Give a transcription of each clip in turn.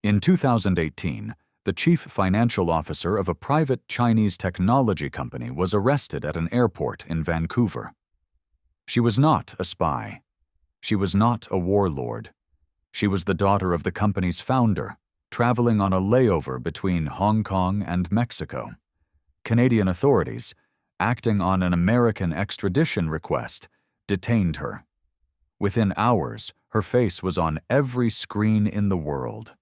In 2018, the chief financial officer of a private Chinese technology company was arrested at an airport in Vancouver. She was not a spy. She was not a warlord. She was the daughter of the company's founder, traveling on a layover between Hong Kong and Mexico. Canadian authorities, acting on an American extradition request, detained her. Within hours, her face was on every screen in the world.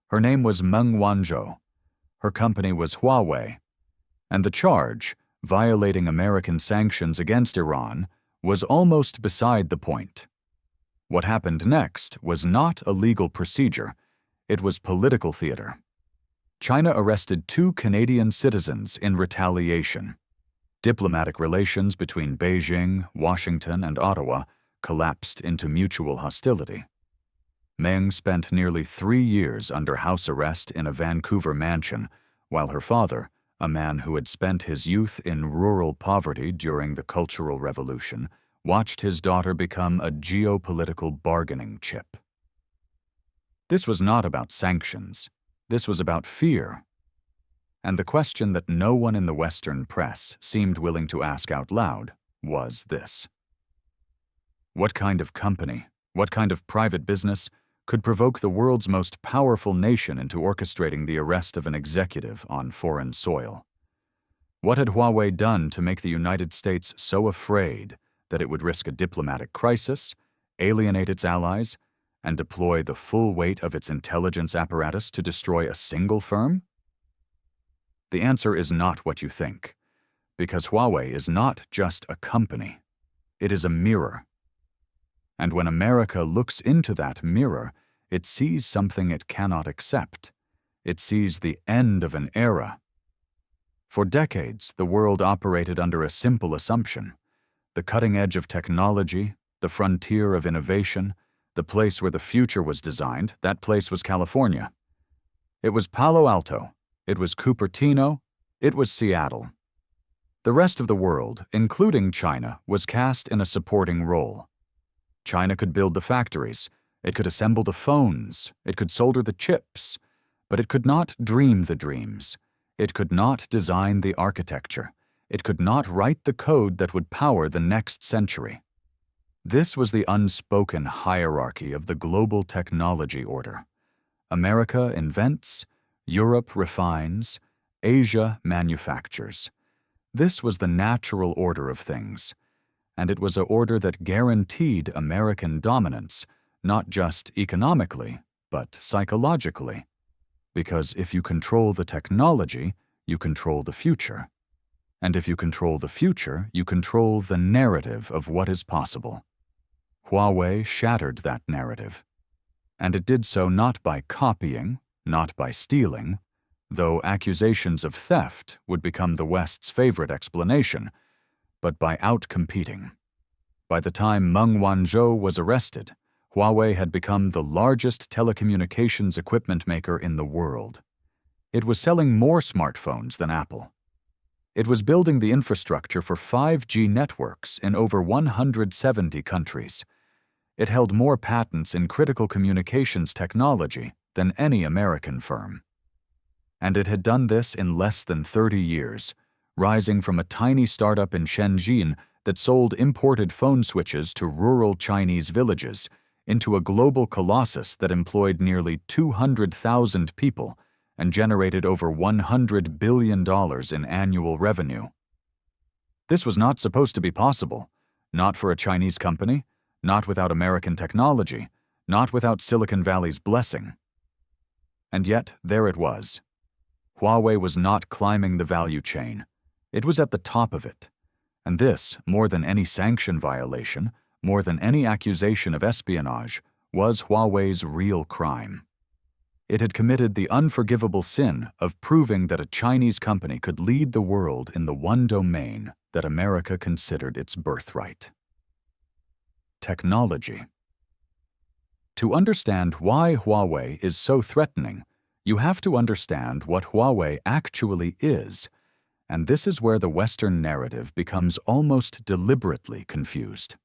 Her name was Meng Wanzhou. Her company was Huawei. And the charge, violating American sanctions against Iran, was almost beside the point. What happened next was not a legal procedure, it was political theater. China arrested 2 Canadian citizens in retaliation. Diplomatic relations between Beijing, Washington, and Ottawa collapsed into mutual hostility. Meng spent nearly 3 years under house arrest in a Vancouver mansion, while her father, a man who had spent his youth in rural poverty during the Cultural Revolution, watched his daughter become a geopolitical bargaining chip. This was not about sanctions. This was about fear. And the question that no one in the Western press seemed willing to ask out loud was this: what kind of company, what kind of private business could provoke the world's most powerful nation into orchestrating the arrest of an executive on foreign soil? What had Huawei done to make the United States so afraid that it would risk a diplomatic crisis, alienate its allies, and deploy the full weight of its intelligence apparatus to destroy a single firm? The answer is not what you think, because Huawei is not just a company. It is a mirror. And when America looks into that mirror, it sees something it cannot accept. It sees the end of an era. For decades, the world operated under a simple assumption: the cutting edge of technology, the frontier of innovation, the place where the future was designed, that place was California. It was Palo Alto. It was Cupertino. It was Seattle. The rest of the world, including China, was cast in a supporting role. China could build the factories, it could assemble the phones, it could solder the chips, but it could not dream the dreams. It could not design the architecture. It could not write the code that would power the next century. This was the unspoken hierarchy of the global technology order. America invents, Europe refines, Asia manufactures. This was the natural order of things, and it was an order that guaranteed American dominance, not just economically, but psychologically. Because if you control the technology, you control the future. And if you control the future, you control the narrative of what is possible. Huawei shattered that narrative. And it did so not by copying, not by stealing, though accusations of theft would become the West's favorite explanation, but by outcompeting. By the time Meng Wanzhou was arrested, Huawei had become the largest telecommunications equipment maker in the world. It was selling more smartphones than Apple. It was building the infrastructure for 5G networks in over 170 countries. It held more patents in critical communications technology than any American firm. And it had done this in less than 30 years, rising from a tiny startup in Shenzhen that sold imported phone switches to rural Chinese villages into a global colossus that employed nearly 200,000 people and generated over $100 billion in annual revenue. This was not supposed to be possible, not for a Chinese company, not without American technology, not without Silicon Valley's blessing. And yet, there it was. Huawei was not climbing the value chain. It was at the top of it. And this, more than any sanction violation, more than any accusation of espionage, was Huawei's real crime. It had committed the unforgivable sin of proving that a Chinese company could lead the world in the one domain that America considered its birthright: technology. To understand why Huawei is so threatening, you have to understand what Huawei actually is, and this is where the Western narrative becomes almost deliberately confused.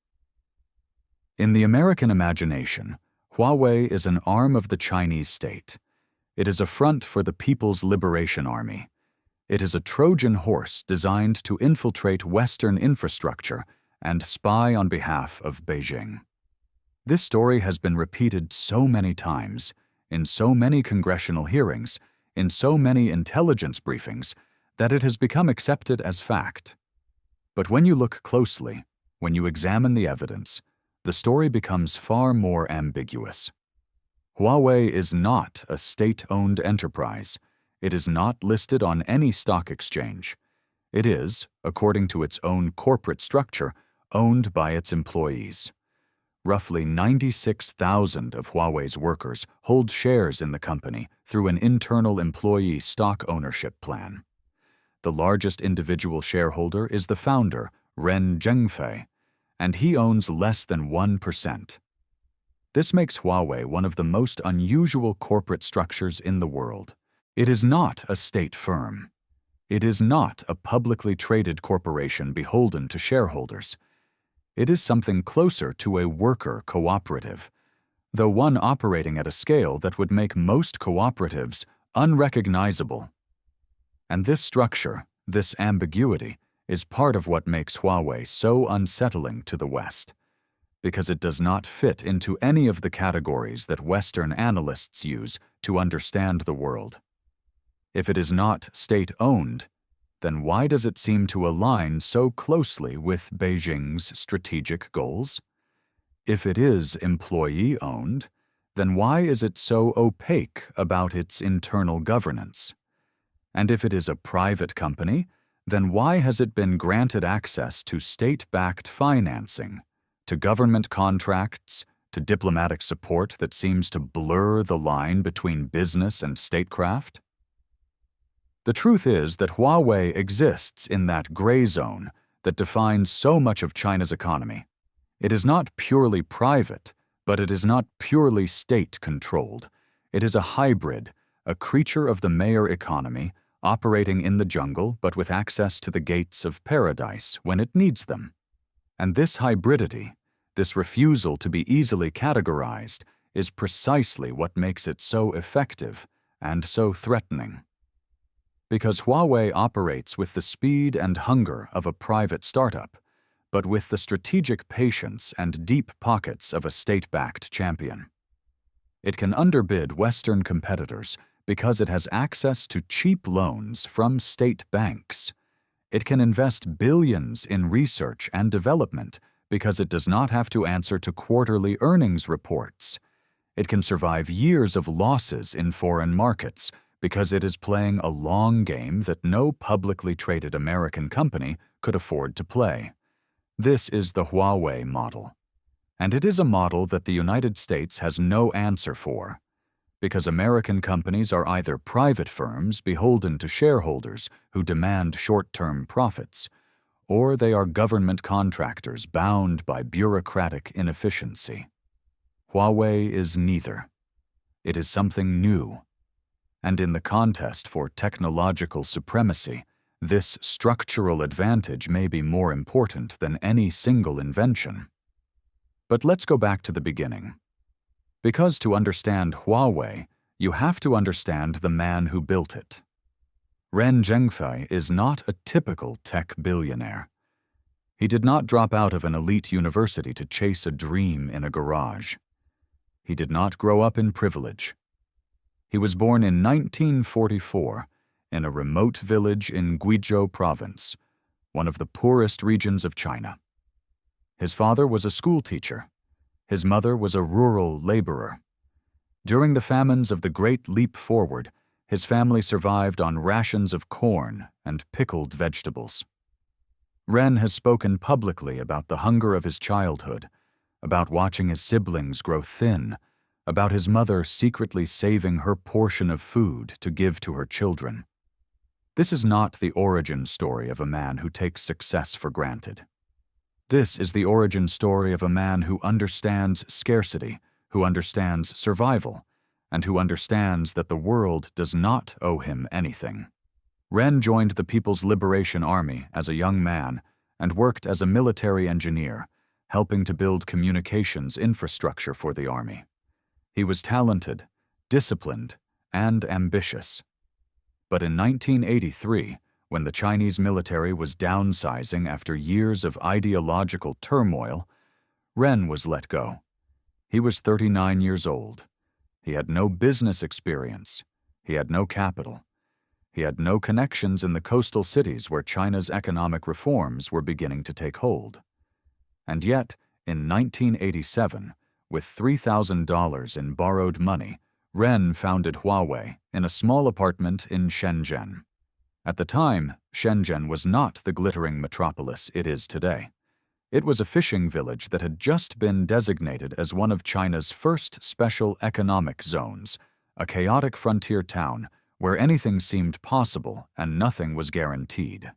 In the American imagination, Huawei is an arm of the Chinese state. It is a front for the People's Liberation Army. It is a Trojan horse designed to infiltrate Western infrastructure and spy on behalf of Beijing. This story has been repeated so many times, in so many congressional hearings, in so many intelligence briefings, that it has become accepted as fact. But when you look closely, when you examine the evidence, the story becomes far more ambiguous. Huawei is not a state-owned enterprise. It is not listed on any stock exchange. It is, according to its own corporate structure, owned by its employees. Roughly 96,000 of Huawei's workers hold shares in the company through an internal employee stock ownership plan. The largest individual shareholder is the founder, Ren Zhengfei, and he owns less than 1%. This makes Huawei one of the most unusual corporate structures in the world. It is not a state firm. It is not a publicly traded corporation beholden to shareholders. It is something closer to a worker cooperative, though one operating at a scale that would make most cooperatives unrecognizable. And this structure, this ambiguity, is part of what makes Huawei so unsettling to the West, because it does not fit into any of the categories that Western analysts use to understand the world. If it is not state-owned, then why does it seem to align so closely with Beijing's strategic goals? If it is employee-owned, then why is it so opaque about its internal governance? And if it is a private company, then why has it been granted access to state-backed financing, to government contracts, to diplomatic support that seems to blur the line between business and statecraft? The truth is that Huawei exists in that gray zone that defines so much of China's economy. It is not purely private, but it is not purely state-controlled. It is a hybrid, a creature of the mayor economy, operating in the jungle but with access to the gates of paradise when it needs them. And this hybridity, this refusal to be easily categorized, is precisely what makes it so effective and so threatening. Because Huawei operates with the speed and hunger of a private startup, but with the strategic patience and deep pockets of a state-backed champion. It can underbid Western competitors because it has access to cheap loans from state banks. It can invest billions in research and development because it does not have to answer to quarterly earnings reports. It can survive years of losses in foreign markets because it is playing a long game that no publicly traded American company could afford to play. This is the Huawei model. And it is a model that the United States has no answer for, because American companies are either private firms beholden to shareholders who demand short-term profits, or they are government contractors bound by bureaucratic inefficiency. Huawei is neither. It is something new. And in the contest for technological supremacy, this structural advantage may be more important than any single invention. But let's go back to the beginning. Because to understand Huawei, you have to understand the man who built it. Ren Zhengfei is not a typical tech billionaire. He did not drop out of an elite university to chase a dream in a garage. He did not grow up in privilege. He was born in 1944 in a remote village in Guizhou province, one of the poorest regions of China. His father was a schoolteacher. His mother was a rural laborer. During the famines of the Great Leap Forward, his family survived on rations of corn and pickled vegetables. Ren has spoken publicly about the hunger of his childhood, about watching his siblings grow thin, about his mother secretly saving her portion of food to give to her children. This is not the origin story of a man who takes success for granted. This is the origin story of a man who understands scarcity, who understands survival, and who understands that the world does not owe him anything. Ren joined the People's Liberation Army as a young man and worked as a military engineer, helping to build communications infrastructure for the army. He was talented, disciplined, and ambitious. But in 1983, when the Chinese military was downsizing after years of ideological turmoil, Ren was let go. He was 39 years old. He had no business experience. He had no capital. He had no connections in the coastal cities where China's economic reforms were beginning to take hold. And yet, in 1987, with $3,000 in borrowed money, Ren founded Huawei in a small apartment in Shenzhen. At the time, Shenzhen was not the glittering metropolis it is today. It was a fishing village that had just been designated as one of China's first special economic zones, a chaotic frontier town where anything seemed possible and nothing was guaranteed.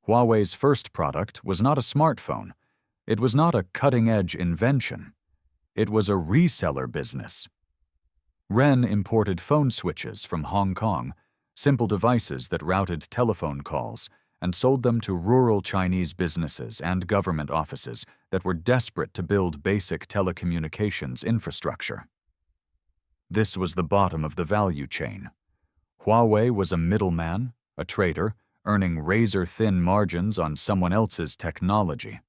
Huawei's first product was not a smartphone. It was not a cutting-edge invention. It was a reseller business. Ren imported phone switches from Hong Kong, simple devices that routed telephone calls, and sold them to rural Chinese businesses and government offices that were desperate to build basic telecommunications infrastructure. This was the bottom of the value chain. Huawei was a middleman, a trader, earning razor-thin margins on someone else's technology.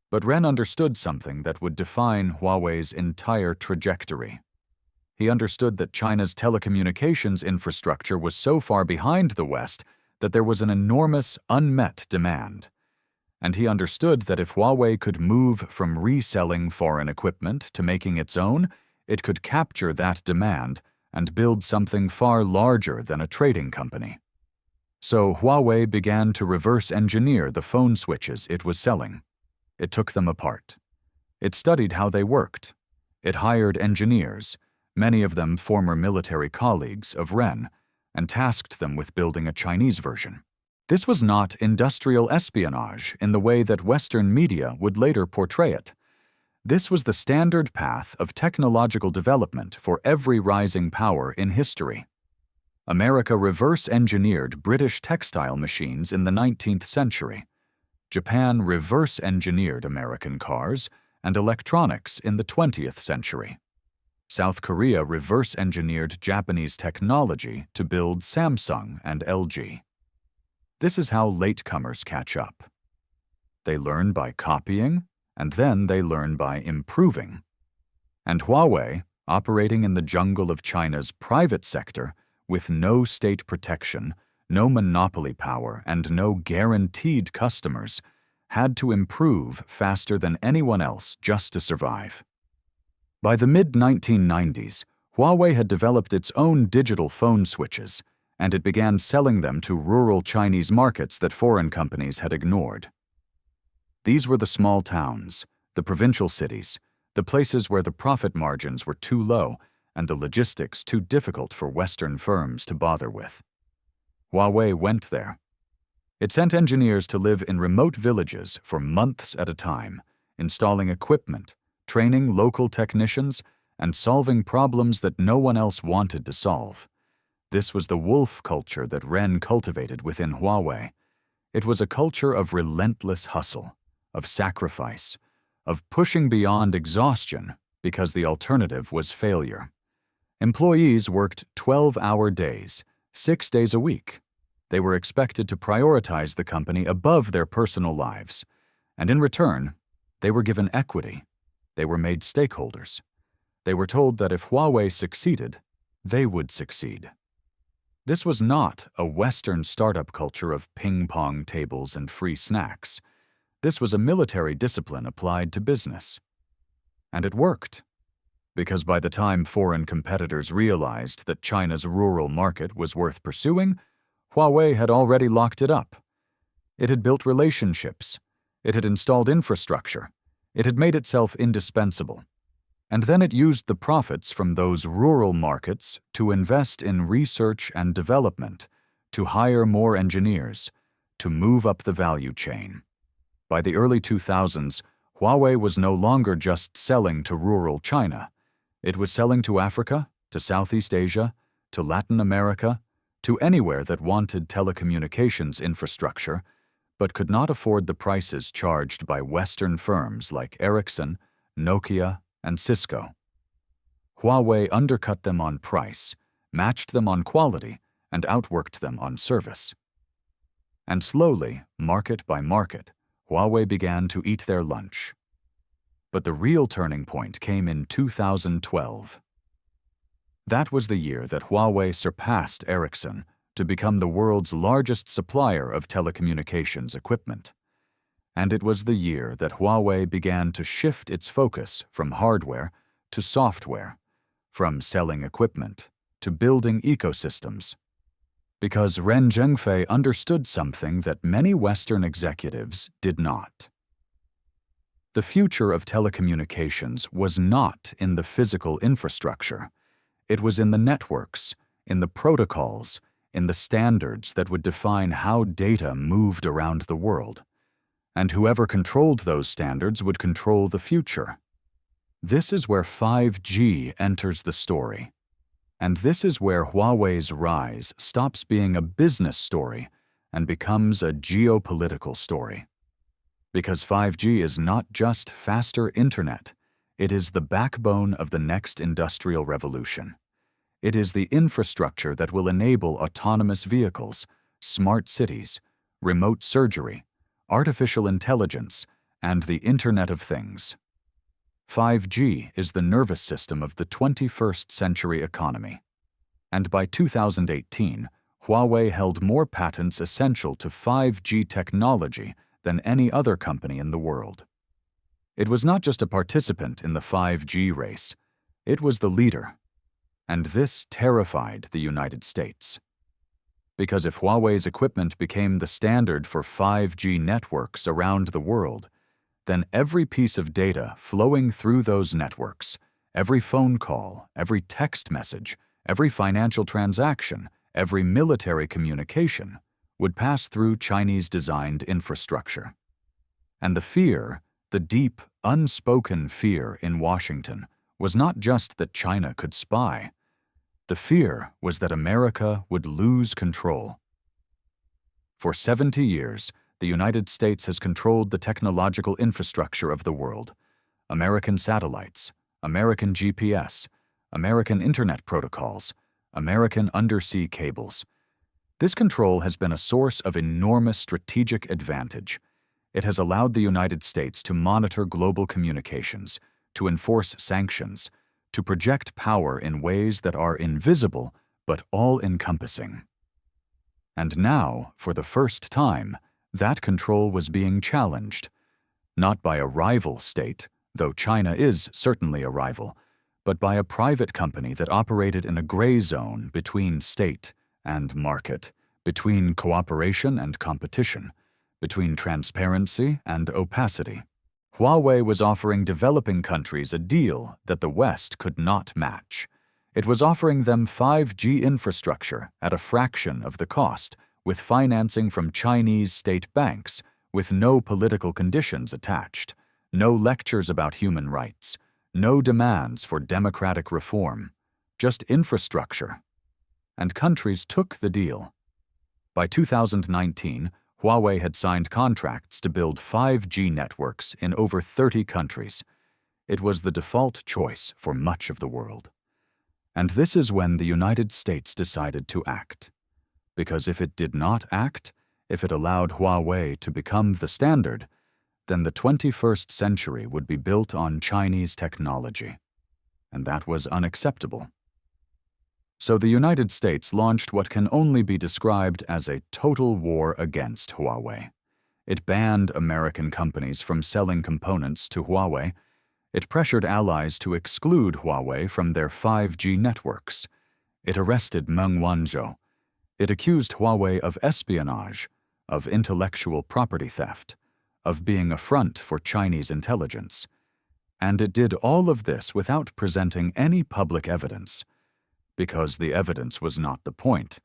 But Ren understood something that would define Huawei's entire trajectory. He understood that China's telecommunications infrastructure was so far behind the West that there was an enormous unmet demand. And he understood that if Huawei could move from reselling foreign equipment to making its own, it could capture that demand and build something far larger than a trading company. So Huawei began to reverse engineer the phone switches it was selling. It took them apart. It studied how they worked. It hired engineers, many of them former military colleagues of Ren, and tasked them with building a Chinese version. This was not industrial espionage in the way that Western media would later portray it. This was the standard path of technological development for every rising power in history. America reverse-engineered British textile machines in the 19th century. Japan reverse-engineered American cars and electronics in the 20th century. South Korea reverse-engineered Japanese technology to build Samsung and LG. This is how latecomers catch up. They learn by copying, and then they learn by improving. And Huawei, operating in the jungle of China's private sector, with no state protection, no monopoly power, and no guaranteed customers, had to improve faster than anyone else just to survive. By the mid-1990s, Huawei had developed its own digital phone switches, and it began selling them to rural Chinese markets that foreign companies had ignored. These were the small towns, the provincial cities, the places where the profit margins were too low and the logistics too difficult for Western firms to bother with. Huawei went there. It sent engineers to live in remote villages for months at a time, installing equipment, training local technicians, and solving problems that no one else wanted to solve. This was the wolf culture that Ren cultivated within Huawei. It was a culture of relentless hustle, of sacrifice, of pushing beyond exhaustion because the alternative was failure. Employees worked 12-hour days, 6 days a week. They were expected to prioritize the company above their personal lives, and in return, they were given equity. They were made stakeholders. They were told that if Huawei succeeded, they would succeed. This was not a Western startup culture of ping-pong tables and free snacks. This was a military discipline applied to business. And it worked. Because by the time foreign competitors realized that China's rural market was worth pursuing, Huawei had already locked it up. It had built relationships. It had installed infrastructure. It had made itself indispensable. And then it used the profits from those rural markets to invest in research and development, to hire more engineers, to move up the value chain. By the early 2000s, Huawei was no longer just selling to rural China. It was selling to Africa, to Southeast Asia, to Latin America, to anywhere that wanted telecommunications infrastructure, but could not afford the prices charged by Western firms like Ericsson, Nokia, and Cisco. Huawei undercut them on price, matched them on quality, and outworked them on service. And slowly, market by market, Huawei began to eat their lunch. But the real turning point came in 2012. That was the year that Huawei surpassed Ericsson to become the world's largest supplier of telecommunications equipment. And it was the year that Huawei began to shift its focus from hardware to software, from selling equipment to building ecosystems. Because Ren Zhengfei understood something that many Western executives did not. The future of telecommunications was not in the physical infrastructure. It was in the networks, in the protocols, in the standards that would define how data moved around the world. And whoever controlled those standards would control the future. This is where 5G enters the story. And this is where Huawei's rise stops being a business story and becomes a geopolitical story. Because 5G is not just faster internet, it is the backbone of the next industrial revolution. It is the infrastructure that will enable autonomous vehicles, smart cities, remote surgery, artificial intelligence, and the Internet of Things. 5G is the nervous system of the 21st century economy. And by 2018, Huawei held more patents essential to 5G technology than any other company in the world. It was not just a participant in the 5G race, it was the leader. And this terrified the United States. Because if Huawei's equipment became the standard for 5G networks around the world, then every piece of data flowing through those networks, every phone call, every text message, every financial transaction, every military communication, would pass through Chinese-designed infrastructure. And the fear, the deep, unspoken fear in Washington, was not just that China could spy. The fear was that America would lose control. For 70 years, the United States has controlled the technological infrastructure of the world. American satellites, American GPS, American Internet protocols, American undersea cables. This control has been a source of enormous strategic advantage. It has allowed the United States to monitor global communications, to enforce sanctions, to project power in ways that are invisible but all-encompassing. And now, for the first time, that control was being challenged, not by a rival state, though China is certainly a rival, but by a private company that operated in a gray zone between state and market, between cooperation and competition, between transparency and opacity. Huawei was offering developing countries a deal that the West could not match. It was offering them 5G infrastructure at a fraction of the cost, with financing from Chinese state banks, with no political conditions attached, no lectures about human rights, no demands for democratic reform, just infrastructure. And countries took the deal. By 2019, Huawei had signed contracts to build 5G networks in over 30 countries. It was the default choice for much of the world. And this is when the United States decided to act. Because if it did not act, if it allowed Huawei to become the standard, then the 21st century would be built on Chinese technology. And that was unacceptable. So the United States launched what can only be described as a total war against Huawei. It banned American companies from selling components to Huawei. It pressured allies to exclude Huawei from their 5G networks. It arrested Meng Wanzhou. It accused Huawei of espionage, of intellectual property theft, of being a front for Chinese intelligence. And it did all of this without presenting any public evidence. Because the evidence was not the point.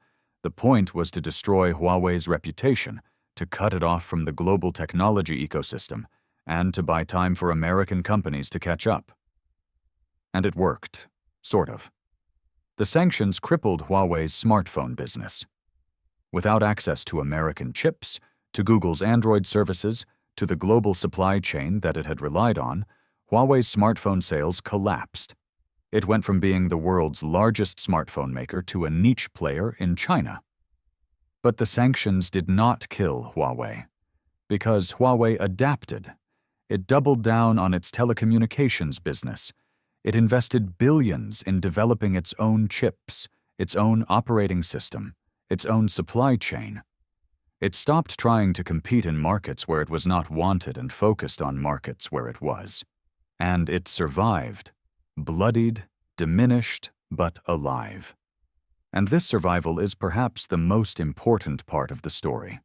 The point was to destroy Huawei's reputation, to cut it off from the global technology ecosystem, and to buy time for American companies to catch up. And it worked, sort of. The sanctions crippled Huawei's smartphone business. Without access to American chips, to Google's Android services, to the global supply chain that it had relied on, Huawei's smartphone sales collapsed. It went from being the world's largest smartphone maker to a niche player in China. But the sanctions did not kill Huawei, because Huawei adapted. It doubled down on its telecommunications business. It invested billions in developing its own chips, its own operating system, its own supply chain. It stopped trying to compete in markets where it was not wanted and focused on markets where it was. And it survived, bloodied, diminished, but alive. And this survival is perhaps the most important part of the story.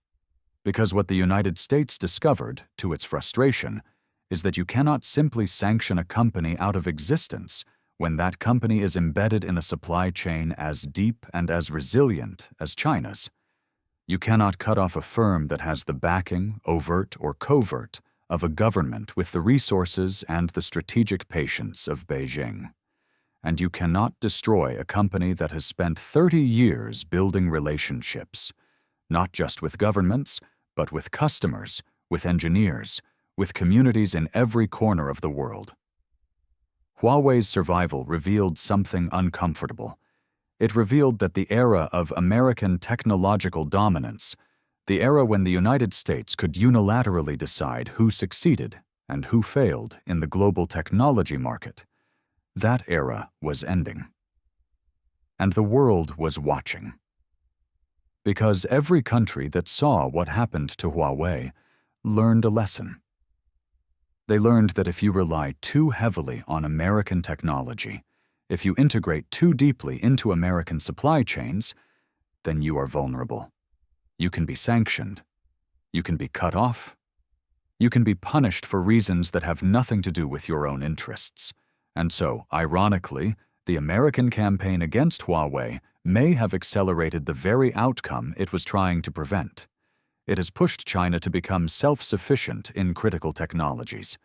Because what the United States discovered, to its frustration, is that you cannot simply sanction a company out of existence when that company is embedded in a supply chain as deep and as resilient as China's. You cannot cut off a firm that has the backing, overt or covert, of a government with the resources and the strategic patience of Beijing. And you cannot destroy a company that has spent 30 years building relationships, not just with governments, but with customers, with engineers, with communities in every corner of the world. Huawei's survival revealed something uncomfortable. It revealed that the era of American technological dominance, the era when the United States could unilaterally decide who succeeded and who failed in the global technology market, that era was ending. And the world was watching. Because every country that saw what happened to Huawei learned a lesson. They learned that if you rely too heavily on American technology, if you integrate too deeply into American supply chains, then you are vulnerable. You can be sanctioned. You can be cut off. You can be punished for reasons that have nothing to do with your own interests. And so, ironically, the American campaign against Huawei may have accelerated the very outcome it was trying to prevent. It has pushed China to become self-sufficient in critical technologies.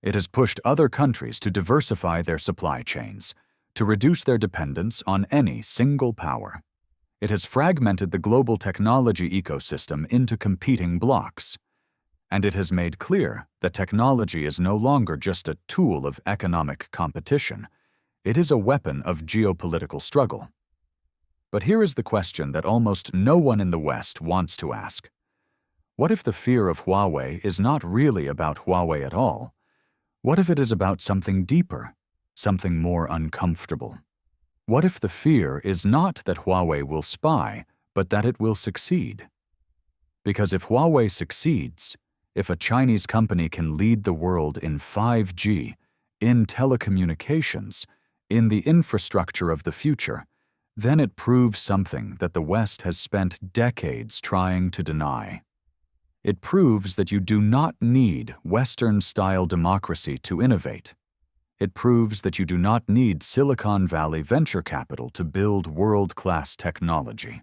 It has pushed other countries to diversify their supply chains, to reduce their dependence on any single power. It has fragmented the global technology ecosystem into competing blocks. And it has made clear that technology is no longer just a tool of economic competition. It is a weapon of geopolitical struggle. But here is the question that almost no one in the West wants to ask. What if the fear of Huawei is not really about Huawei at all? What if it is about something deeper, something more uncomfortable? What if the fear is not that Huawei will spy, but that it will succeed? Because if Huawei succeeds, if a Chinese company can lead the world in 5G, in telecommunications, in the infrastructure of the future, then it proves something that the West has spent decades trying to deny. It proves that you do not need Western-style democracy to innovate. It proves that you do not need Silicon Valley venture capital to build world-class technology.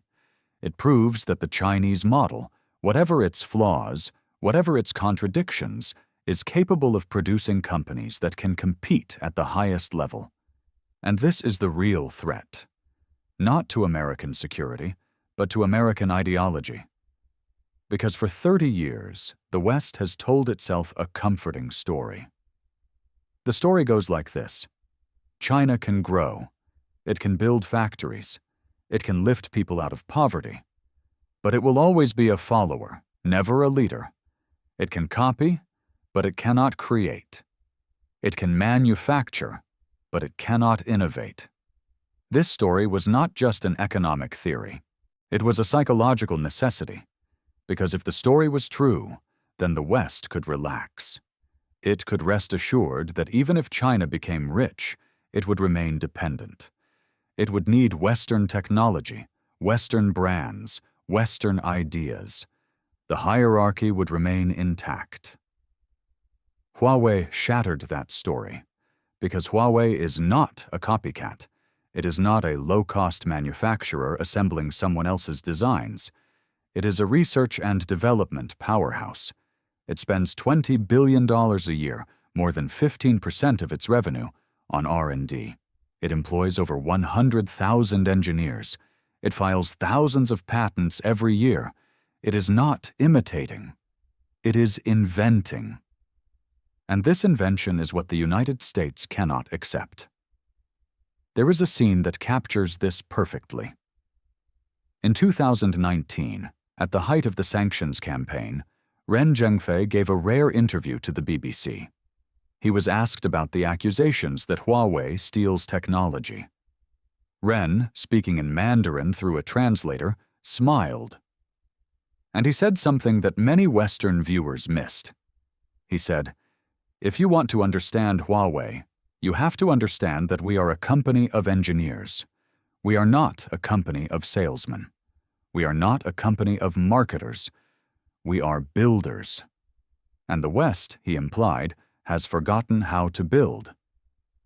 It proves that the Chinese model, whatever its flaws, whatever its contradictions, is capable of producing companies that can compete at the highest level. And this is the real threat. Not to American security, but to American ideology. Because for 30 years, the West has told itself a comforting story. The story goes like this. China can grow. It can build factories. It can lift people out of poverty. But it will always be a follower, never a leader. It can copy, but it cannot create. It can manufacture, but it cannot innovate. This story was not just an economic theory. It was a psychological necessity. Because if the story was true, then the West could relax. It could rest assured that even if China became rich, it would remain dependent. It would need Western technology, Western brands, Western ideas. The hierarchy would remain intact. Huawei shattered that story, because Huawei is not a copycat. It is not a low-cost manufacturer assembling someone else's designs. It is a research and development powerhouse. It spends $20 billion a year, more than 15% of its revenue, on R&D. It employs over 100,000 engineers. It files thousands of patents every year. It is not imitating. It is inventing. And this invention is what the United States cannot accept. There is a scene that captures this perfectly. In 2019, at the height of the sanctions campaign, Ren Zhengfei gave a rare interview to the BBC. He was asked about the accusations that Huawei steals technology. Ren, speaking in Mandarin through a translator, smiled. And he said something that many Western viewers missed. He said, "If you want to understand Huawei, you have to understand that we are a company of engineers. We are not a company of salesmen. We are not a company of marketers. We are builders." And the West, he implied, has forgotten how to build.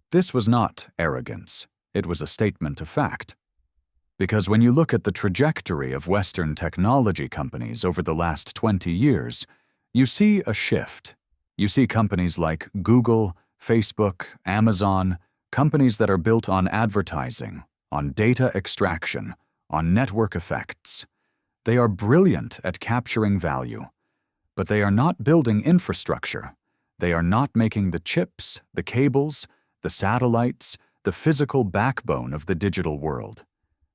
This was not arrogance. It was a statement of fact. Because when you look at the trajectory of Western technology companies over the last 20 years, you see a shift. You see companies like Google, Facebook, Amazon, companies that are built on advertising, on data extraction, on network effects. They are brilliant at capturing value, but they are not building infrastructure. They are not making the chips, the cables, the satellites, the physical backbone of the digital world.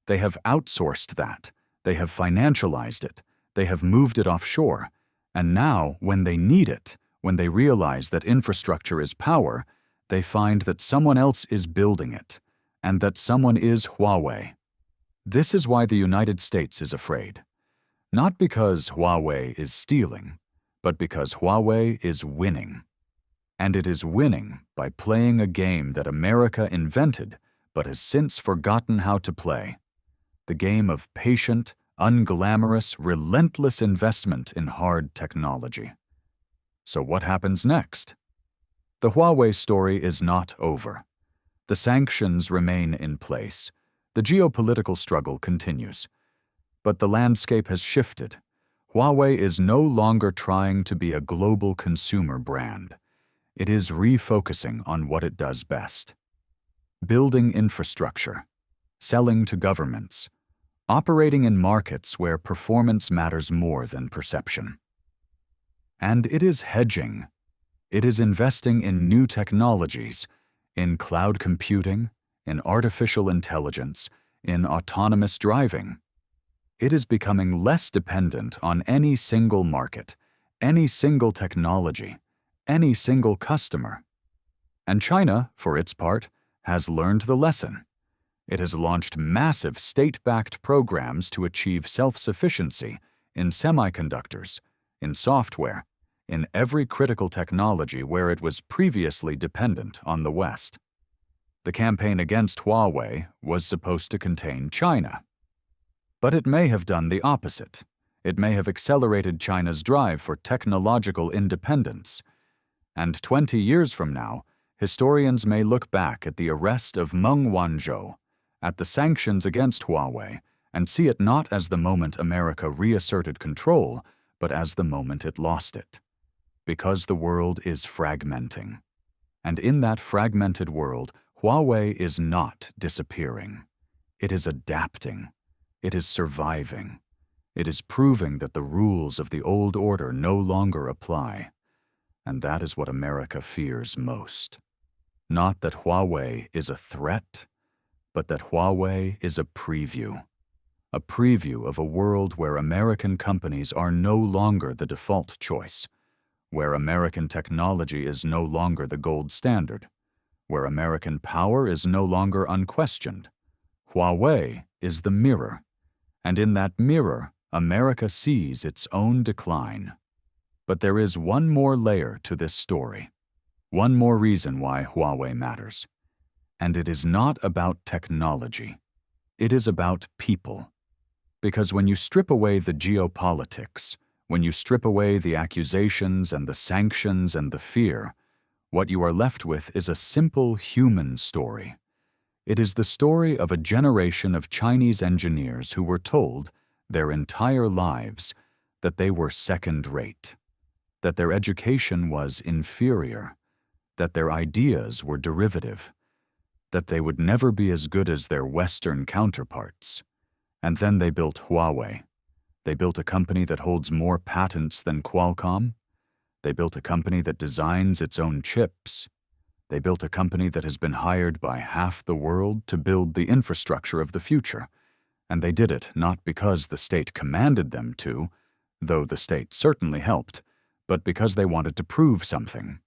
They have outsourced that. They have financialized it. They have moved it offshore. And now, when they need it, when they realize that infrastructure is power, they find that someone else is building it, and that someone is Huawei. This is why the United States is afraid. Not because Huawei is stealing, but because Huawei is winning. And it is winning by playing a game that America invented but has since forgotten how to play. The game of patient, unglamorous, relentless investment in hard technology. So what happens next? The Huawei story is not over. The sanctions remain in place. The geopolitical struggle continues. But the landscape has shifted. Huawei is no longer trying to be a global consumer brand. It is refocusing on what it does best. Building infrastructure, selling to governments, operating in markets where performance matters more than perception. And it is hedging. It is investing in new technologies, in cloud computing, in artificial intelligence, in autonomous driving. It is becoming less dependent on any single market, any single technology, any single customer. And China, for its part, has learned the lesson. It has launched massive state-backed programs to achieve self-sufficiency in semiconductors, in software, in every critical technology where it was previously dependent on the West. The campaign against Huawei was supposed to contain China. But it may have done the opposite. It may have accelerated China's drive for technological independence. And 20 years from now, historians may look back at the arrest of Meng Wanzhou, at the sanctions against Huawei, and see it not as the moment America reasserted control, but as the moment it lost it. Because the world is fragmenting. And in that fragmented world, Huawei is not disappearing. It is adapting. It is surviving. It is proving that the rules of the old order no longer apply. And that is what America fears most. Not that Huawei is a threat, but that Huawei is a preview of a world where American companies are no longer the default choice, where American technology is no longer the gold standard, where American power is no longer unquestioned. Huawei is the mirror, and in that mirror, America sees its own decline. But there is one more layer to this story, one more reason why Huawei matters. And it is not about technology. It is about people. Because when you strip away the geopolitics, when you strip away the accusations and the sanctions and the fear, what you are left with is a simple human story. It is the story of a generation of Chinese engineers who were told their entire lives that they were second-rate, that their education was inferior, that their ideas were derivative, that they would never be as good as their Western counterparts. And then they built Huawei. They built a company that holds more patents than Qualcomm. They built a company that designs its own chips. They built a company that has been hired by half the world to build the infrastructure of the future, and they did it not because the state commanded them to, though the state certainly helped, but because they wanted to prove something.